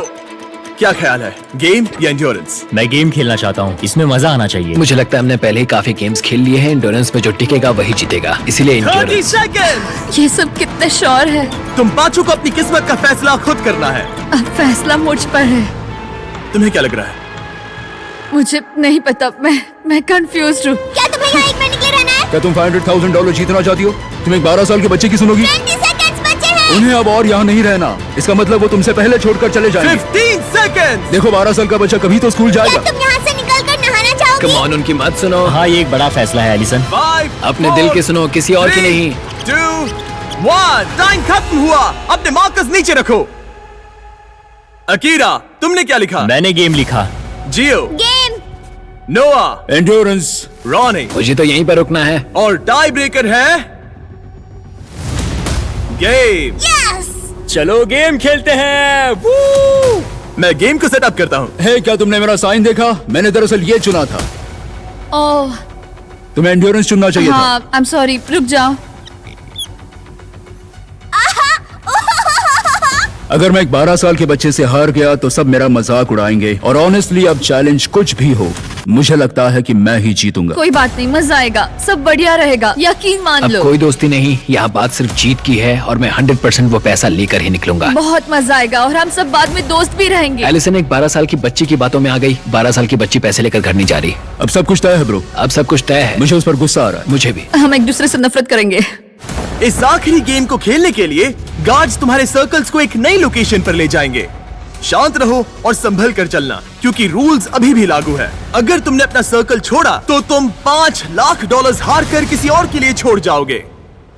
क्या ख्याल है, गेम या एंड्योरेंस? मैं गेम खेलना चाहता हूँ, इसमें मजा आना चाहिए। मुझे लगता है हमने पहले ही काफी गेम्स खेल लिए हैं। एंड्योरेंस में जो टिकेगा वही जीतेगा, इसीलिए 30 एंड्योरेंस। सेकंड। ये सब कितने श्योर है। तुम पांचों को अपनी किस्मत का फैसला खुद करना है। अब फैसला मुझ पर है। तुम्हें क्या लग रहा है? मुझे नहीं पता, मैं कंफ्यूज हूँ। क्या तुम्हें यहाँ 1 मिनट के लिए रहना है? क्या तुम $500,000 जीतना चाहती हो? तुम एक 12 साल के बच्चे की सुनोगी? 20 सेकंड्स बचे हैं। उन्हें अब और यहाँ नहीं रहना। इसका मतलब वो तुमसे पहले छोड़कर चले जाएंगे। 15 सेकंड। देखो, 12 साल का बच्चा कभी तो स्कूल क्या जाएगा। तुम यहाँ से निकल कर नहाना चाहोगी? कम ऑन, उनकी मत सुनो। हाँ, ये एक बड़ा फैसला है एलिसन। 5 अपने दिल की सुनो, किसी और की नहीं। 2 1। टाइम खत्म हुआ। अपने मार्कर्स नीचे रखो। अकीरा, तुमने क्या लिखा? मैंने गेम लिखा। जियो, गेम। नोआ, एंड्योरेंस। रॉनी, मुझे तो यहीं पर रुकना है। और टाई ब्रेकर है गेम। यस। चलो गेम खेलते हैं। मैं गेम को सेटअप करता हूँ। हे, क्या तुमने मेरा साइन देखा? मैंने दरअसल ये चुना था। ओह तुम्हें एंड्योरेंस चुनना चाहिए था। हाँ, आई एम सॉरी, रुक जाओ। अगर मैं एक 12 साल के बच्चे से हार गया तो सब मेरा मजाक उड़ाएंगे, और ऑनेस्टली अब चैलेंज कुछ भी हो, मुझे लगता है कि मैं ही जीतूंगा। कोई बात नहीं, मजा आएगा, सब बढ़िया रहेगा, यकीन मान अब लो। कोई दोस्ती नहीं, यहाँ बात सिर्फ जीत की है और मैं 100% वो पैसा लेकर ही निकलूंगा। बहुत मजा आएगा और हम सब बाद में दोस्त भी रहेंगे। एलिसन एक 12 साल की बच्ची की बातों में आ गई। 12 साल की बच्ची पैसे लेकर घर नहीं जा रही। अब सब कुछ तय है ब्रो। अब सब कुछ तय है। मुझे उस पर गुस्सा आ रहा है। मुझे भी। हम एक दूसरे से नफरत करेंगे। इस आखिरी गेम को खेलने के लिए गार्ड्स तुम्हारे सर्कल्स को एक नई लोकेशन पर ले जाएंगे। शांत रहो और संभल कर चलना, क्योंकि रूल्स अभी भी लागू है। अगर तुमने अपना सर्कल छोड़ा तो तुम $5 लाख हार कर किसी और के लिए छोड़ जाओगे।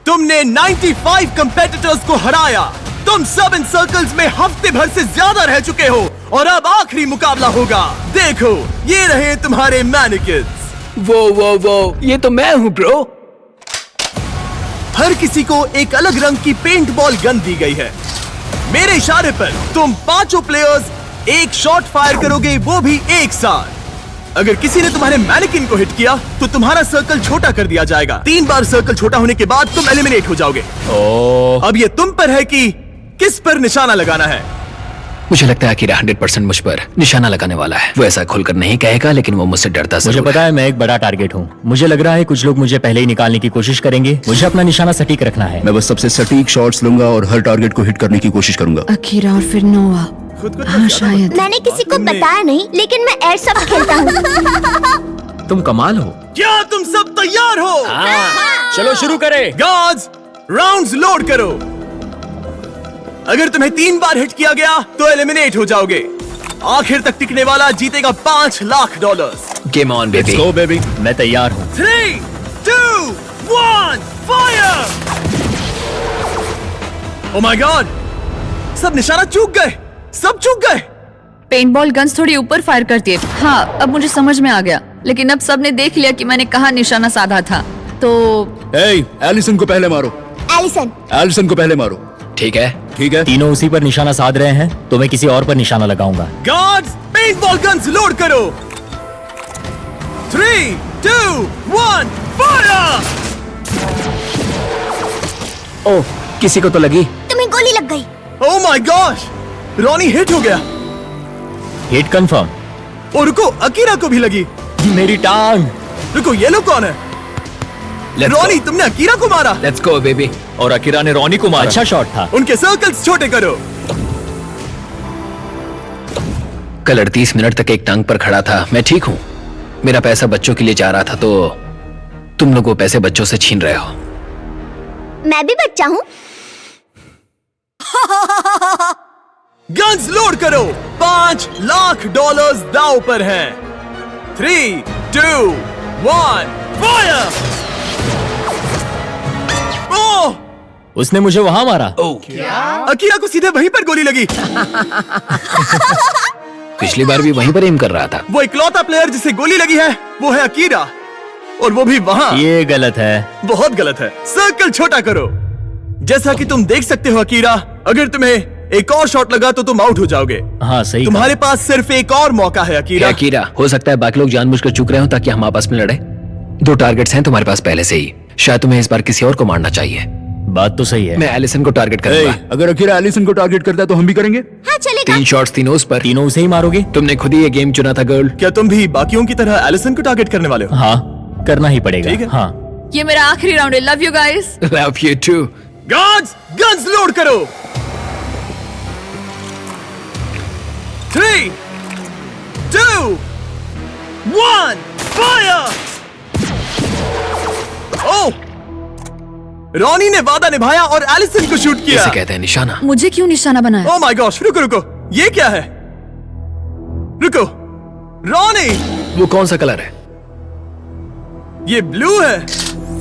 तुमने 95 कंपेटिटर्स को हराया। तुम सब इन सर्कल्स में हफ्ते भर से ज्यादा रह चुके हो और अब आखिरी मुकाबला होगा। देखो, ये रहे तुम्हारे मैनिकिन्स। वो ये तो मैं हूँ ब्रो। हर किसी को एक अलग रंग की पेंट बॉल गन दी गई है। मेरे इशारे पर तुम पांचों प्लेयर्स एक शॉट फायर करोगे, वो भी एक साथ। अगर किसी ने तुम्हारे मैनिकिन को हिट किया तो तुम्हारा सर्कल छोटा कर दिया जाएगा। 3 बार सर्कल छोटा होने के बाद तुम एलिमिनेट हो जाओगे। अब ये तुम पर है कि किस पर निशाना लगाना है? मुझे लगता है कि 100% मुझ पर निशाना लगाने वाला है। वो ऐसा खुलकर नहीं कहेगा, लेकिन वो मुझसे डरता मुझे जरूर पता है मैं एक बड़ा टारगेट हूँ। मुझे लग रहा है कुछ लोग मुझे पहले ही निकालने की कोशिश करेंगे। मुझे अपना निशाना सटीक रखना है। मैं बस सबसे सटीक शॉट्स लूंगा और हर टारगेट को हिट करने की कोशिश करूंगा। अकीरा और फिर नोवा। खुद को तो हाँ ज्यादा शायद। मैंने किसी को बताया नहीं, लेकिन मैं एयरसॉफ्ट खेलता हूँ। तुम कमाल हो। क्या तुम सब तैयार हो? चलो शुरू करें। गार्ड्स, राउंड्स लोड करो। अगर तुम्हें 3 बार हिट किया गया तो एलिमिनेट हो जाओगे। आखिर तक टिकने वाला जीतेगा $5 lakh. Game on baby. Go baby. मैं तैयार हूँ। 3, 2, 1, फायर! ओह माय गॉड, सब निशाना चूक गए, सब चूक गए। पेंटबॉल गन्स थोड़ी ऊपर फायर करती है। हाँ, अब मुझे समझ में आ गया। लेकिन अब सबने देख लिया कि मैंने कहाँ निशाना साधा था। तो एलिसन को पहले मारो। एलिसन को पहले मारो। ठीक है। ठीक है। तीनों उसी पर निशाना साध रहे हैं, तो मैं किसी और पर निशाना लगाऊंगा। गार्ड्स, पेंटबॉल गन्स लोड करो। 3, 2, 1, फायर! ओह, किसी को तो लगी। तुम्हें गोली लग गई। Oh my gosh, Ronnie hit हो गया। Hit confirm. और रुको, अकीरा को भी लगी। मेरी टांग। रुको, ये लोग कौन है? रॉनी, तुमने अकीरा को मारा। Let's go baby. और अकीरा ने रॉनी को मारा। अच्छा शॉट था। उनके सर्कल्स छोटे करो। कल 38 मिनट तक एक टांग पर खड़ा था। मैं ठीक हूँ। मेरा पैसा बच्चों के लिए जा रहा था, तो तुम लोग वो पैसे बच्चों से छीन रहे हो। मैं भी बच्चा हूँ। गन्स लोड करो। $5 लाख दांव पर हैं। 3, 2, 1, फायर! ओह! उसने मुझे वहां मारा। अकीरा को सीधे वहीं पर गोली लगी। पिछली बार भी वहीं पर एम कर रहा था। वो इकलौता प्लेयर जिसे गोली लगी है वो है अकीरा, और वो भी वहाँ। ये गलत है। बहुत गलत है। सर्कल छोटा करो। जैसा कि तुम देख सकते हो अकीरा, अगर तुम्हें एक और शॉट लगा तो तुम आउट हो जाओगे। हाँ सही। तुम्हारे पास सिर्फ एक और मौका है अकीरा। अकीरा, हो सकता है बाकी लोग जानबूझकर चुक रहे हो ताकि हम आपस में लड़े। 2 टारगेट्स हैं तुम्हारे पास पहले से ही। शायद तुम्हें इस बार किसी और को मारना चाहिए। बात तो सही है। मैं एलिसन को टारगेट करूंगा। अगर अकीरा एलिसन को टारगेट करता है तो हम भी करेंगे। हाँ चलेगा। 3 शॉट्स तीनों उस पर। तीनों उसे ही मारोगे? तुमने खुद ही ये गेम चुना था गर्ल। क्या तुम भी बाकियों की तरह एलिसन को टारगेट करने वाले हो? हाँ, करना ही पड़ेगा। ठीक है। हाँ। ये मेरा आखिरी राउंड है। Love you guys. Love you too. Guards, guns load करो। 3, 2, 1, फायर! ओह! रॉनी ने वादा निभाया और एलिसन को शूट किया। इसे कहते हैं निशाना। मुझे क्यों निशाना बनाया? ओह माय गॉश, रुको रुको, ये क्या है? रुको, रॉनी, वो कौन सा कलर है? ये ब्लू है।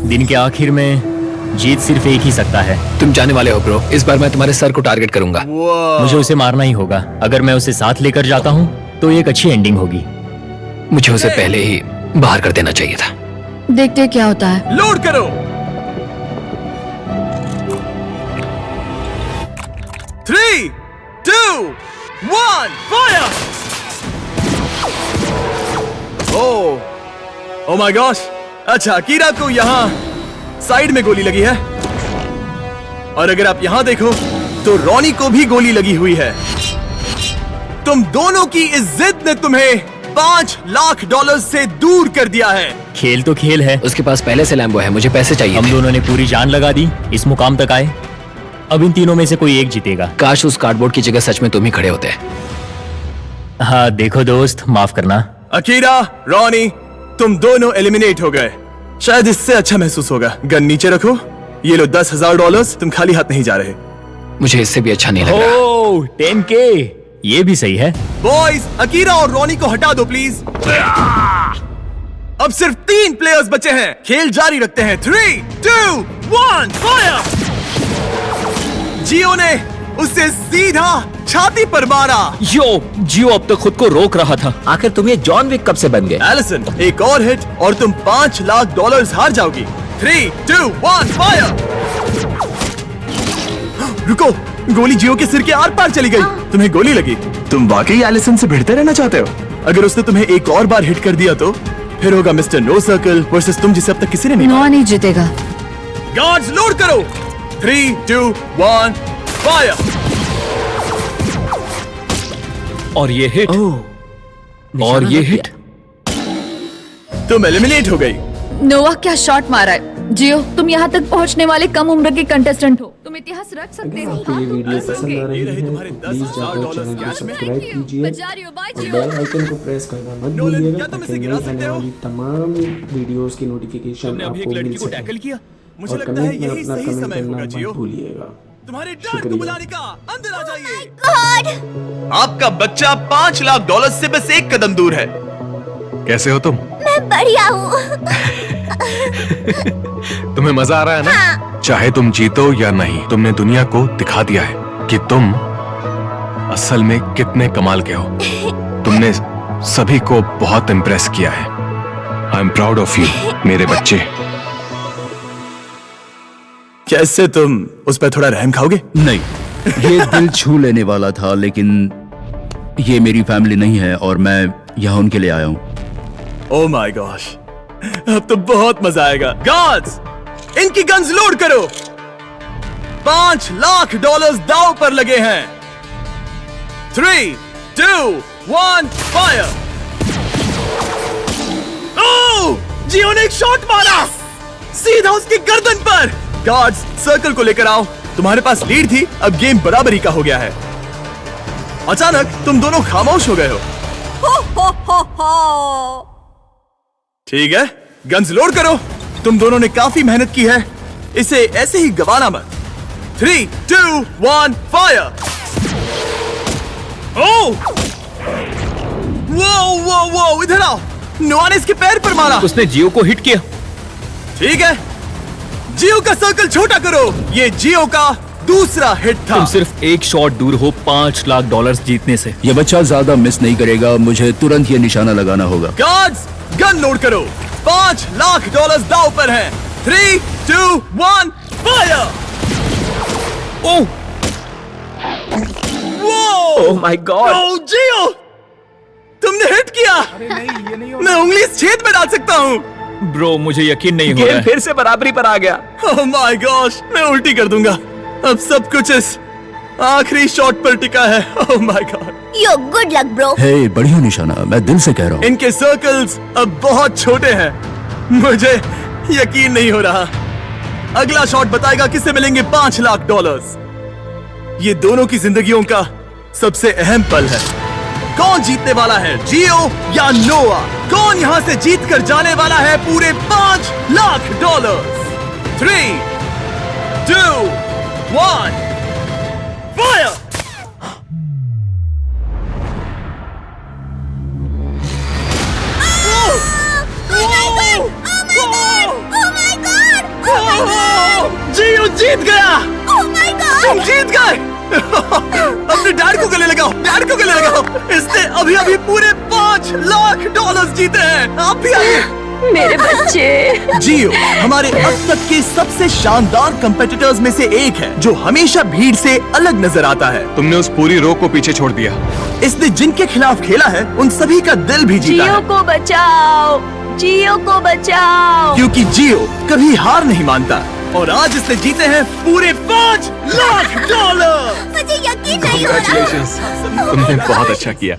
दिन के आखिर में जीत सिर्फ एक ही सकता है। तुम जाने वाले हो ब्रो। इस बार मैं तुम्हारे सर को टारगेट करूंगा। मुझे उसे मारना ही होगा। अगर मैं उसे साथ लेकर जाता हूँ तो एक अच्छी एंडिंग होगी। मुझे उसे पहले ही बाहर कर देना चाहिए था। देखते क्या होता है। लोड करो। 3, 2, 1, फायर! ओह माय गॉश, अच्छा अकीरा को यहाँ साइड में गोली लगी है, और अगर आप यहाँ देखो तो रॉनी को भी गोली लगी हुई है। तुम दोनों की इस जिद ने तुम्हें $5 लाख से दूर कर दिया है। खेल तो खेल है। उसके पास पहले से लैम्बो है। मुझे पैसे चाहिए। हम दोनों ने पूरी जान लगा दी, इस मुकाम तक आए। अब इन तीनों में से कोई एक जीतेगा। काश उस कार्डबोर्ड की जगह सच में तुम ही खड़े होते। हाँ देखो दोस्त, माफ करना। अकीरा, रॉनी, तुम दोनों एलिमिनेट हो गए। शायद इससे अच्छा महसूस होगा। गन नीचे रखो। ये लो $10,000। तुम खाली हाथ नहीं जा रहे। मुझे इससे भी अच्छा नहीं लग रहा। ओह, 10K, ये भी सही है। बॉयज, अकीरा और रॉनी को हटा दो प्लीज। अब सिर्फ 3 प्लेयर्स बचे हैं। खेल जारी रखते हैं। 3, 2, 1, फायर! जियो ने उसे सीधा छाती पर मारा। जियो अब तक खुद को रोक रहा था। आखिर तुम ये जॉन विक कब से बन गए? एलिसन, एक और हिट और तुम $5 लाख हार जाओगी। 3, 2, 1, फायर! रुको, गोली जियो के सिर के आर पार चली गई। तुम्हें गोली लगी। तुम वाकई एलिसन से भिड़ते रहना चाहते हो? अगर उसने तुम्हें एक और बार हिट कर दिया तो फिर होगा मिस्टर नो सर्कल वर्सेस तुम, जिसे अब तक किसी ने नहीं। नोआ नहीं जीतेगा। गार्ड्स लोड करो। 3, 2, 1, फायर! और ये हिट, और ये हिट। तुम एलिमिनेट हो गई। नोवा क्या शॉट मारा है। जियो, तुम यहाँ तक पहुँचने वाले कम उम्र के कंटेस्टेंट हो, तुम इतिहास रख सकते हो। आपको ये वीडियो पसंद आ रही है तो प्लीज जाकर चैनल को सब्सक्राइब कीजिए और बेल आइकन को प्रेस करना मत भूलिएगा ताकि नई आने वाली तमाम वीडियोस की नोटिफिकेशन आपको मिल सके। और कमेंट में अपना कमेंट करना मत भूलिएगा। तुम्हारे डैड को बुलाने का, अंदर आ जाइए। आपका बच्चा $5 लाख से बस एक कदम दूर है। कैसे हो तुम? मैं बढ़िया हूँ। तुम्हें मजा आ रहा है ना? हाँ। चाहे तुम जीतो या नहीं, तुमने दुनिया को दिखा दिया है कि तुम असल में कितने कमाल के हो। तुमने सभी को बहुत इम्प्रेस किया है। I am proud of you मेरे बच्चे। कैसे तुम उस पर थोड़ा रहम खाओगे? नहीं, ये दिल छू लेने वाला था, लेकिन ये मेरी फैमिली नहीं है और मैं यहाँ उनके लिए आया हूँ। ओह माय गॉश, अब तो बहुत मजा आएगा। गार्ड्स, इनकी गन्स लोड करो। $5 लाख दांव पर लगे हैं। 3, 2, 1, फायर। ओह, जियो ने एक शॉट मारा सीधा उसकी गर्दन पर। गार्ड्स, सर्कल को लेकर आओ। तुम्हारे पास लीड थी, अब गेम बराबरी का हो गया है। अचानक तुम दोनों खामोश हो गए हो। ठीक है, गन्स लोड करो। तुम दोनों ने काफी मेहनत की है, इसे ऐसे ही गवाना मत। 3, 2, 1, फायर। ओह, वो, इधर आओ। नोआ ने इसके पैर पर मारा। उसने जियो को हिट किया। ठीक है, जियो का सर्कल छोटा करो। ये जियो का दूसरा हिट था। तुम सिर्फ एक शॉट दूर हो $5 लाख जीतने से। ये बच्चा ज्यादा मिस नहीं करेगा, मुझे तुरंत ये निशाना लगाना होगा। गार्ड्स, गन लोड करो। $5 लाख दांव पर हैं। 3, 2, 1, fire. Oh, oh my god. Oh जियो, तुमने हिट किया। मैं उंगली इस छेद में डाल सकता हूँ। ब्रो, मुझे यकीन नहीं हो रहा है। फिर से बराबरी पर आ गया। ओह माय गॉश, मैं उल्टी कर दूंगा। अब सब कुछ इस आखिरी शॉट पर टिका है। Oh my god. Yo good luck bro. Hey, बढ़िया निशाना, मैं दिल से कह रहा हूँ। इनके सर्कल्स अब बहुत छोटे हैं, मुझे यकीन नहीं हो रहा। अगला शॉट बताएगा किसे मिलेंगे $5 लाख। ये दोनों की जिंदगियों का सबसे अहम पल है। कौन जीतने वाला है, जियो या नोआ? कौन यहाँ से जीत कर जाने वाला है पूरे $5 लाख? 3, 2, 1, फायर। जियो जीत गया। तुम जीत गए। अपने डैड को गले लगाओ, डैड को गले लगाओ। इसने अभी अभी पूरे $5 लाख जीते हैं। आप भी आइए। मेरे बच्चे। जियो हमारे अब तक के सबसे शानदार कंपेटिटर्स में से एक है, जो हमेशा भीड़ से अलग नजर आता है। तुमने उस पूरी रो को पीछे छोड़ दिया। इसने जिनके खिलाफ खेला है उन सभी का दिल भी जीता जियो है। को बचाओ, जियो को बचाओ। क्योंकि जियो कभी हार नहीं मानता और आज इसने जीते हैं पूरे $5 लाख। मुझे यकीन नहीं हो रहा। Congratulations, तुमने बहुत अच्छा किया।